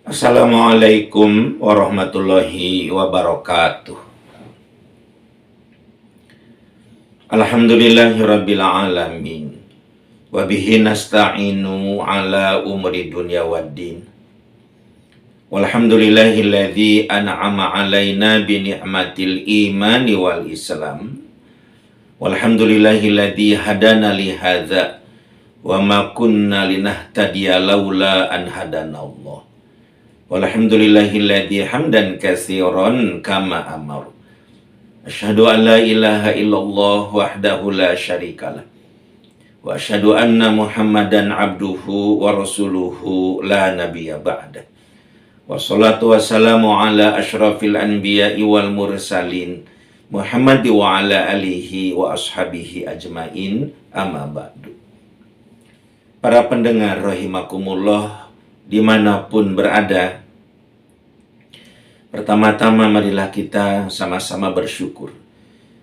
Assalamualaikum warahmatullahi wabarakatuh. Alhamdulillahirabbil alamin. Wa bihi nasta'inu ala umri dunya waddin. Walhamdulillahilladzi an'ama alaina bi ni'matil imani wal islam. Walhamdulillahilladzi hadana li hadza wa ma kunna linahtadiya laula an hadanallah. Walhamdulillahilladzi hamdan katsiran kama amar. Asyhadu an la ilaha illallah wahdahu la syarikalah. Wa asyhadu anna Muhammadan abduhu wa rasuluhu la nabiyya ba'da. Wassalatu wassalamu ala asyrafil anbiya'i wal mursalin Muhammad wa ala alihi wa ashabihi ajmain, amma ba'du. Para pendengar rahimakumullah dimanapun berada, pertama-tama marilah kita sama-sama bersyukur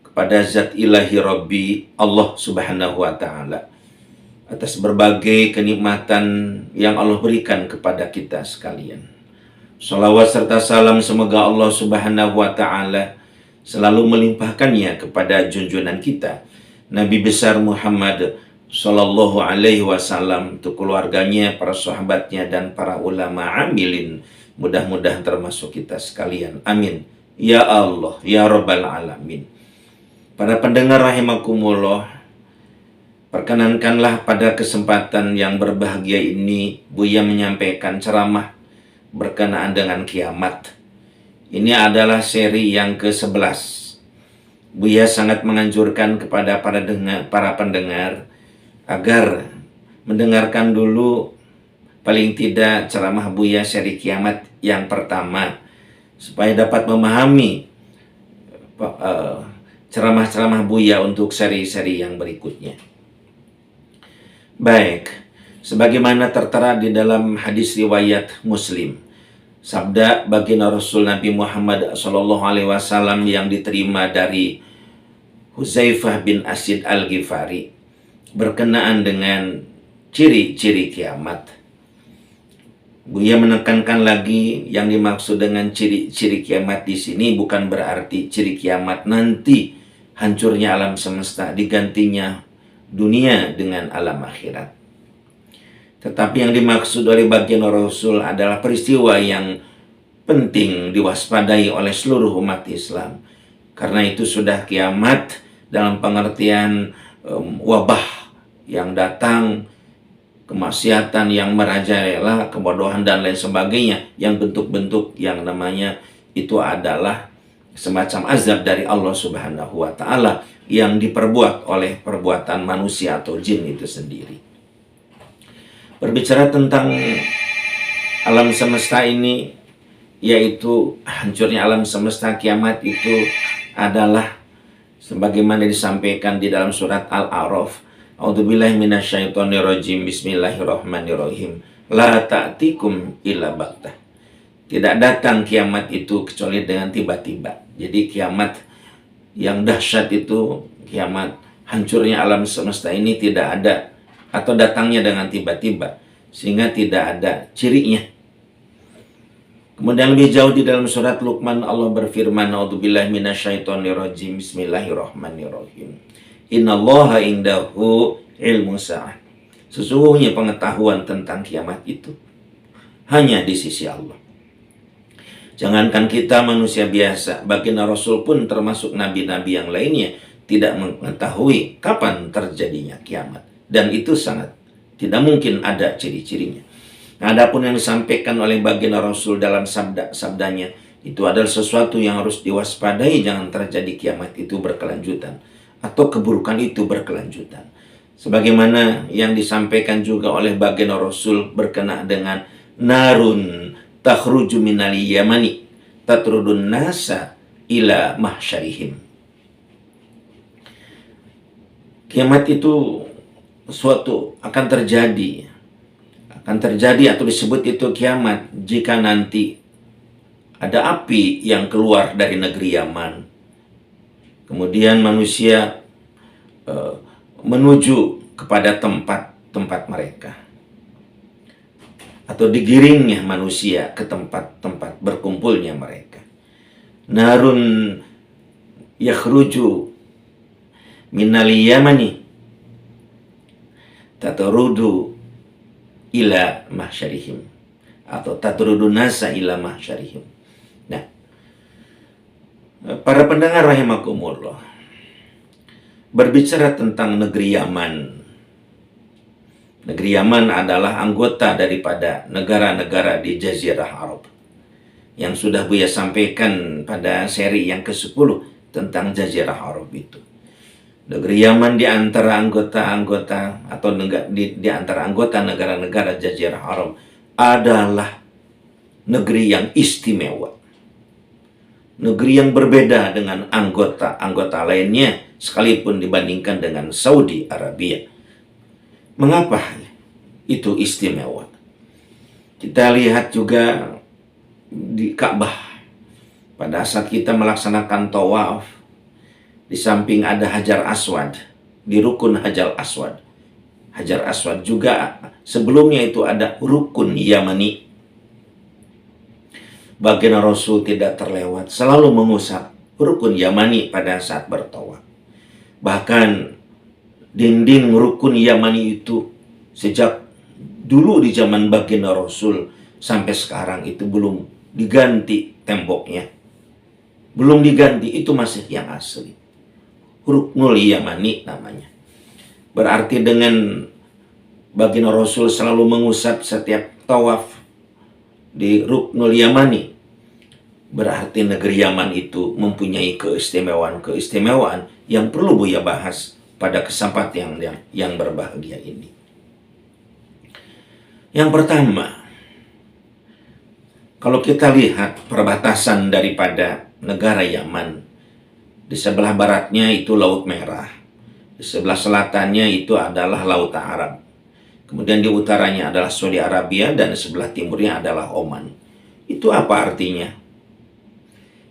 kepada Zat Ilahi Rabbi Allah Subhanahu wa Ta'ala atas berbagai kenikmatan yang Allah berikan kepada kita sekalian. Salawat serta salam semoga Allah Subhanahu wa Ta'ala selalu melimpahkannya kepada junjungan kita Nabi besar Muhammad Sallallahu alaihi wasallam, untuk keluarganya, para sahabatnya, dan para ulama amilin. Mudah-mudahan termasuk kita sekalian. Amin. Ya Allah, ya Rabbal alamin. Para pendengar rahimakumullah, perkenankanlah pada kesempatan yang berbahagia ini Buya menyampaikan ceramah berkenaan dengan kiamat. Ini adalah seri yang ke-11. Buya sangat menganjurkan kepada para pendengar agar mendengarkan dulu paling tidak ceramah Buya seri kiamat yang pertama, supaya dapat memahami ceramah-ceramah Buya untuk seri-seri yang berikutnya. Baik, sebagaimana tertera di dalam hadis riwayat Muslim, sabda baginda Rasul Nabi Muhammad SAW yang diterima dari Huzaifah bin Asid Al-Ghifari berkenaan dengan ciri-ciri kiamat. Buya menekankan lagi, yang dimaksud dengan ciri-ciri kiamat di sini bukan berarti ciri kiamat nanti hancurnya alam semesta, digantinya dunia dengan alam akhirat. Tetapi yang dimaksud oleh baginda Rasul adalah peristiwa yang penting diwaspadai oleh seluruh umat Islam. Karena itu sudah kiamat dalam pengertian wabah yang datang, kemaksiatan yang merajalela, kebodohan dan lain sebagainya, yang bentuk-bentuk yang namanya itu adalah semacam azab dari Allah Subhanahu wa Ta'ala yang diperbuat oleh perbuatan manusia atau jin itu sendiri. Berbicara tentang alam semesta ini, yaitu hancurnya alam semesta, kiamat itu adalah sebagaimana disampaikan di dalam surat Al-A'raf. A'udzubillahi minasyaitonirrajim. Bismillahirrahmanirrahim. La ta'tikum illa baghtah. Tidak datang kiamat itu kecuali dengan tiba-tiba. Jadi kiamat yang dahsyat itu, kiamat hancurnya alam semesta ini tidak ada, atau datangnya dengan tiba-tiba, sehingga tidak ada cirinya. Kemudian lebih jauh di dalam surat Luqman, Allah berfirman, A'udzubillahi minasyaitonirrajim. Bismillahirrahmanirrahim. Innallaha indahu ilmu sa'ah. Sesungguhnya pengetahuan tentang kiamat itu hanya di sisi Allah. Jangankan kita manusia biasa, baginda Rasul pun termasuk nabi-nabi yang lainnya tidak mengetahui kapan terjadinya kiamat. Dan itu sangat tidak mungkin ada ciri-cirinya. Nah, adapun yang disampaikan oleh baginda Rasul dalam sabdanya itu adalah sesuatu yang harus diwaspadai, jangan terjadi kiamat itu berkelanjutan atau keburukan itu berkelanjutan. Sebagaimana yang disampaikan juga oleh baginda Rasul berkenaan dengan narun takhruju minal yamani tatrudun nasa ila mahsyarihim. Kiamat itu suatu akan terjadi atau disebut itu kiamat jika nanti ada api yang keluar dari negeri Yaman. Kemudian manusia menuju kepada tempat mereka. atau digiringnya manusia ke tempat-tempat berkumpulnya mereka. Narun yakhruju minal yamani tatrudu ila mahsyarihim, atau tatrudu nasa ila mahsyarihim. Nah, para pendengar rahimakumullah, berbicara tentang negeri Yaman. Negeri Yaman adalah anggota daripada negara-negara di Jazirah Arab yang sudah Buya sampaikan pada seri yang ke-10 tentang Jazirah Arab itu. Negeri Yaman di antara anggota-anggota atau di antara anggota negara-negara Jazirah Arab adalah negeri yang istimewa. Negeri yang berbeda dengan anggota-anggota lainnya sekalipun dibandingkan dengan Saudi Arabia. Mengapa itu istimewa? Kita lihat juga di Ka'bah. Pada saat kita melaksanakan tawaf, di samping ada Hajar Aswad, di rukun Hajar Aswad. Hajar Aswad juga sebelumnya itu ada rukun Yamani. Baginda Rasul tidak terlewat, selalu mengusap rukun Yamani pada saat bertawaf. Bahkan dinding rukun Yamani itu sejak dulu di zaman Baginda Rasul sampai sekarang itu belum diganti temboknya. Belum diganti, itu masih yang asli. Ruknul Yamani namanya. Berarti dengan Baginda Rasul selalu mengusap setiap tawaf di Ruknul Yamani, berarti negeri Yaman itu mempunyai keistimewaan yang perlu Buya bahas pada kesempatan yang berbahagia ini. Yang pertama, kalau kita lihat perbatasan daripada negara Yaman, di sebelah baratnya itu Laut Merah, di sebelah selatannya itu adalah Laut Arab, kemudian di utaranya adalah Saudi Arabia, dan di sebelah timurnya adalah Oman. Itu apa artinya?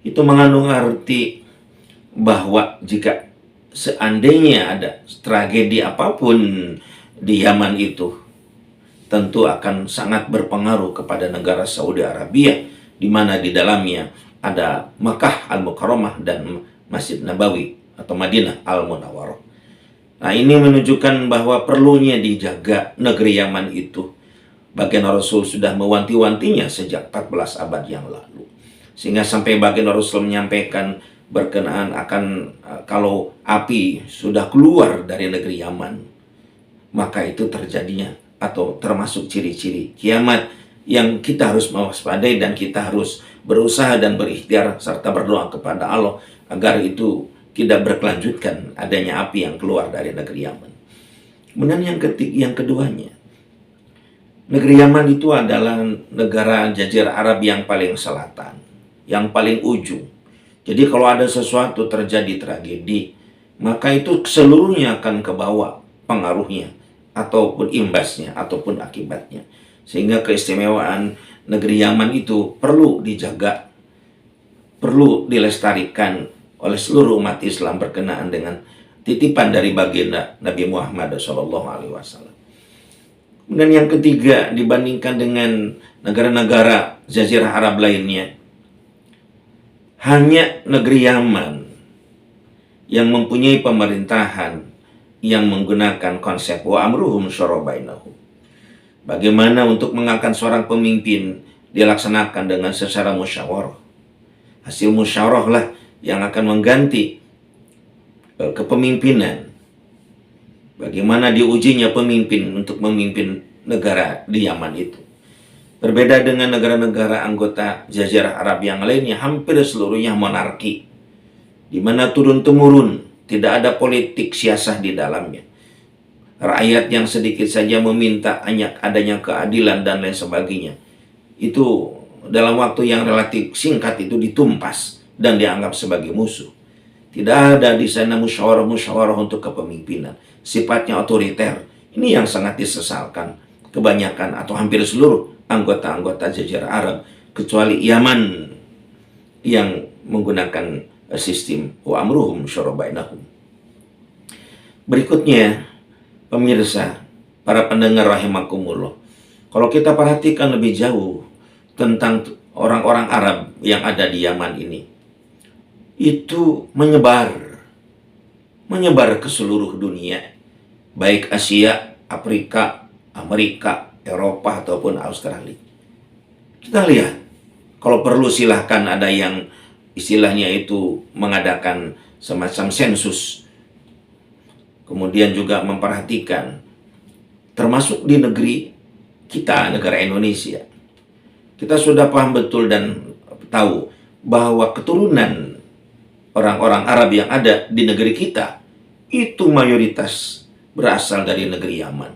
Itu mengandung arti bahwa jika seandainya ada tragedi apapun di Yaman itu, tentu akan sangat berpengaruh kepada negara Saudi Arabia, di mana di dalamnya ada Makkah Al-Mukarramah dan Masjid Nabawi atau Madinah Al-Munawwarah. Nah, ini menunjukkan bahwa perlunya dijaga negeri Yaman itu. Baginda Rasul sudah mewanti-wantinya sejak 14 abad yang lalu. Sehingga sampai Baginda Rasul menyampaikan berkenaan akan kalau api sudah keluar dari negeri Yaman, maka itu terjadinya atau termasuk ciri-ciri kiamat yang kita harus mewaspadai, dan kita harus berusaha dan berikhtiar serta berdoa kepada Allah agar itu tidak berkelanjutkan adanya api yang keluar dari negeri Yaman. Kemudian yang keduanya, negeri Yaman itu adalah negara Jazirah Arab yang paling selatan, yang paling ujung. Jadi kalau ada sesuatu terjadi tragedi, maka itu seluruhnya akan ke bawah pengaruhnya, ataupun imbasnya, ataupun akibatnya. Sehingga keistimewaan negeri Yaman itu perlu dijaga, perlu dilestarikan oleh seluruh umat Islam berkenaan dengan titipan dari baginda Nabi Muhammad SAW. Dan yang ketiga, dibandingkan dengan negara-negara Jazirah Arab lainnya, hanya negeri Yaman yang mempunyai pemerintahan yang menggunakan konsep wa amruhum syura bainahum. Bagaimana untuk mengangkat seorang pemimpin dilaksanakan dengan secara musyawarah. Hasil musyawarah lah yang akan mengganti kepemimpinan. Bagaimana diujinya pemimpin untuk memimpin negara di Yaman itu. Berbeda dengan negara-negara anggota Jazirah Arab yang lainnya, hampir seluruhnya monarki, di mana turun-temurun, tidak ada politik siasah di dalamnya. Rakyat yang sedikit saja meminta adanya keadilan dan lain sebagainya, itu dalam waktu yang relatif singkat itu ditumpas dan dianggap sebagai musuh. Tidak ada di sana musyawarah-musyawarah untuk kepemimpinan. Sifatnya otoriter. Ini yang sangat disesalkan kebanyakan atau hampir seluruh anggota-anggota Jazirah Arab, kecuali Yaman yang menggunakan sistem wa amruhum syura bainahum. Berikutnya, pemirsa, para pendengar rahimakumullah, Kalau kita perhatikan lebih jauh tentang orang-orang Arab yang ada di Yaman ini, itu menyebar ke seluruh dunia, baik Asia, Afrika, Amerika, Eropa, ataupun Australia. Kita lihat, kalau perlu silahkan ada yang istilahnya itu mengadakan semacam sensus, kemudian juga memperhatikan, termasuk di negeri kita, negara Indonesia. Kita sudah paham betul dan tahu bahwa keturunan orang-orang Arab yang ada di negeri kita itu mayoritas berasal dari negeri Yaman.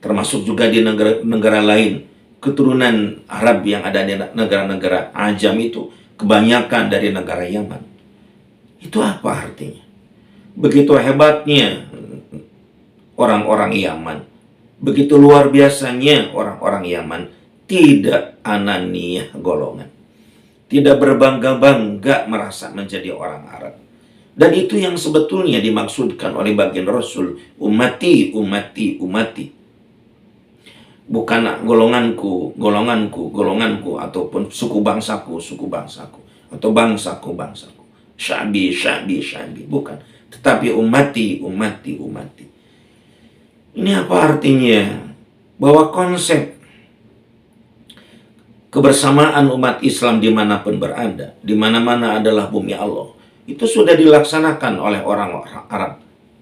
Termasuk juga di negara lain, keturunan Arab yang ada di negara-negara Ajam itu kebanyakan dari negara Yaman. Itu apa artinya? Begitu hebatnya orang-orang Yaman, begitu luar biasanya orang-orang Yaman, tidak ananiah golongan, tidak berbangga-bangga merasa menjadi orang Arab. Dan itu yang sebetulnya dimaksudkan oleh baginda Rasul, ummati, ummati, ummati. Bukan golonganku, golonganku, golonganku, ataupun suku bangsaku, atau bangsaku, bangsaku. Syabi, syabi, syabi. Bukan. Tetapi ummati, ummati, ummati. Ini apa artinya? Bahwa konsep kebersamaan umat Islam dimanapun berada, di mana-mana adalah bumi Allah, itu sudah dilaksanakan oleh orang-orang Arab,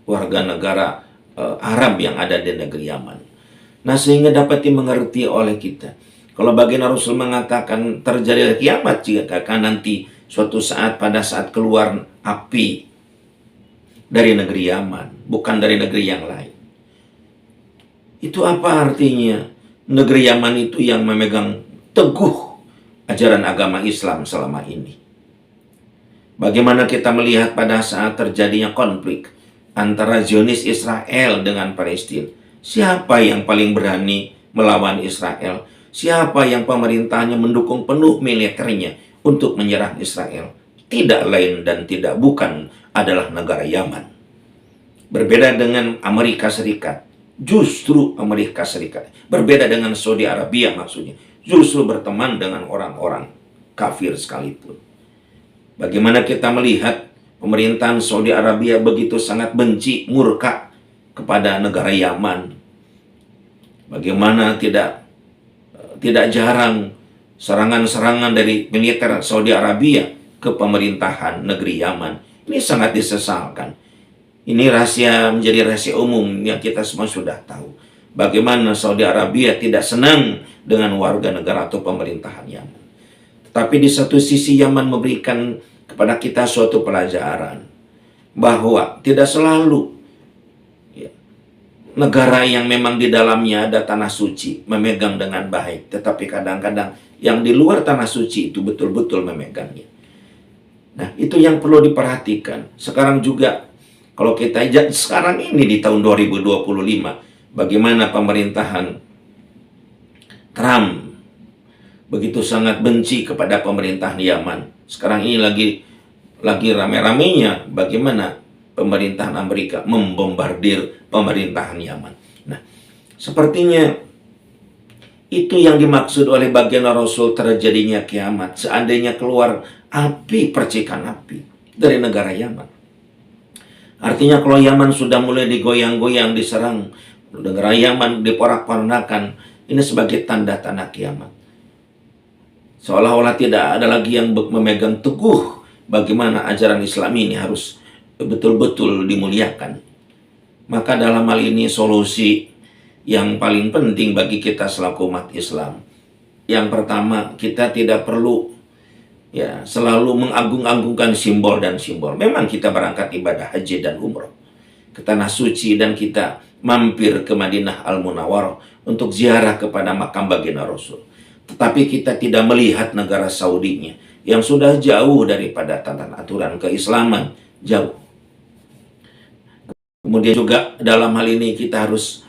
warga negara Arab yang ada di negeri Yaman. Nah, sehingga dapat dimengerti oleh kita, kalau baginda Rasul mengatakan terjadi kiamat jika nanti suatu saat pada saat keluar api dari negeri Yaman, bukan dari negeri yang lain. Itu apa artinya? Negeri Yaman itu yang memegang teguh ajaran agama Islam selama ini. Bagaimana kita melihat pada saat terjadinya konflik antara Zionis Israel dengan Palestina? Siapa yang paling berani melawan Israel? Siapa yang pemerintahnya mendukung penuh militernya untuk menyerang Israel? Tidak lain dan tidak bukan adalah negara Yaman. Berbeda dengan Amerika Serikat. Justru Amerika Serikat berbeda dengan Saudi Arabia, maksudnya justru berteman dengan orang-orang kafir sekalipun. Bagaimana kita melihat pemerintahan Saudi Arabia begitu sangat benci, murka kepada negara Yaman. Bagaimana tidak jarang serangan-serangan dari militer Saudi Arabia ke pemerintahan negeri Yaman. Ini sangat disesalkan. Ini menjadi rahasia umum yang kita semua sudah tahu. Bagaimana Saudi Arabia tidak senang dengan warga negara atau pemerintahan Yaman. Tetapi di satu sisi Yaman memberikan kepada kita suatu pelajaran bahwa tidak selalu negara yang memang di dalamnya ada tanah suci memegang dengan baik. Tetapi kadang-kadang yang di luar tanah suci itu betul-betul memegangnya. Nah, itu yang perlu diperhatikan. Sekarang juga, kalau kita sekarang ini di tahun 2025, bagaimana pemerintahan Trump begitu sangat benci kepada pemerintahan Yaman. Sekarang ini lagi rame-ramenya bagaimana pemerintahan Amerika membombardir pemerintahan Yaman. Nah, sepertinya itu yang dimaksud oleh baginda Rasul terjadinya kiamat. Seandainya keluar api, percikan api dari negara Yaman. Artinya kalau Yaman sudah mulai digoyang-goyang, diserang, negara Yaman diporak-porandakan, ini sebagai tanda-tanda kiamat. Seolah-olah tidak ada lagi yang memegang teguh bagaimana ajaran Islam ini harus betul-betul dimuliakan. Maka dalam hal ini solusi yang paling penting bagi kita selaku umat Islam, yang pertama, kita tidak perlu selalu mengagung-agungkan simbol dan simbol. Memang kita berangkat ibadah haji dan umroh ke tanah suci dan kita mampir ke Madinah Al-Munawwarah untuk ziarah kepada makam baginda Rasul. Tetapi kita tidak melihat negara Saudinya yang sudah jauh daripada tatanan aturan keislaman, jauh. Kemudian juga dalam hal ini kita harus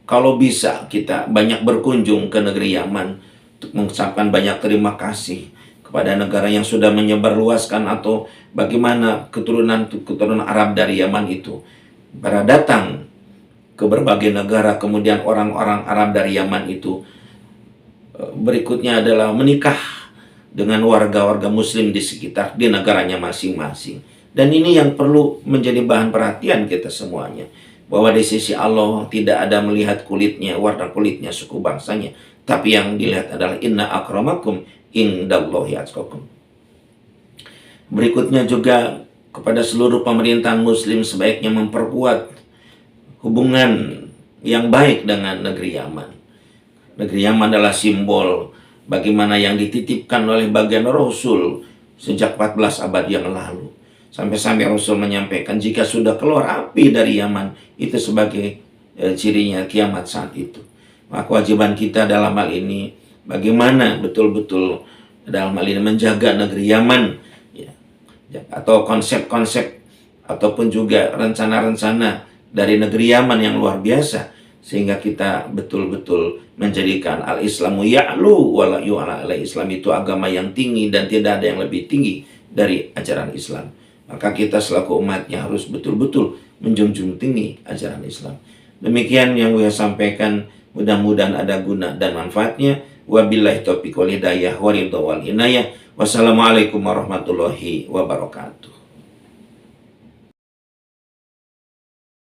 kalau bisa kita banyak berkunjung ke negeri Yaman untuk mengucapkan banyak terima kasih kepada negara yang sudah menyebarluaskan atau bagaimana keturunan Arab dari Yaman itu pada datang ke berbagai negara. Kemudian orang-orang Arab dari Yaman itu berikutnya adalah menikah dengan warga-warga muslim di sekitar di negaranya masing-masing. Dan ini yang perlu menjadi bahan perhatian kita semuanya, bahwa di sisi Allah tidak ada melihat kulitnya, warna kulitnya, suku bangsanya, tapi yang dilihat adalah inna akramakum indallahi atqakum. Berikutnya juga kepada seluruh pemerintahan muslim sebaiknya memperkuat hubungan yang baik dengan negeri Yaman. Negeri Yaman adalah simbol bagaimana yang dititipkan oleh baginda Rasul sejak 14 abad yang lalu. Sampai-sampai Rasul menyampaikan jika sudah keluar api dari Yaman, itu sebagai cirinya kiamat saat itu. Maka kewajiban kita dalam hal ini bagaimana betul-betul dalam hal ini menjaga negeri Yaman, ya, atau konsep-konsep ataupun juga rencana-rencana dari negeri Yaman yang luar biasa, sehingga kita betul-betul menjadikan al-Islamu ya'lu wa la yu'la alaihi. Islam itu agama yang tinggi dan tidak ada yang lebih tinggi dari ajaran Islam. Maka kita selaku umatnya harus betul-betul menjunjung tinggi ajaran Islam. Demikian yang saya sampaikan, mudah-mudahan ada guna dan manfaatnya. Wabillahi taufiq wal hidayah wa ridha wal inayah. Wassalamualaikum warahmatullahi wabarakatuh.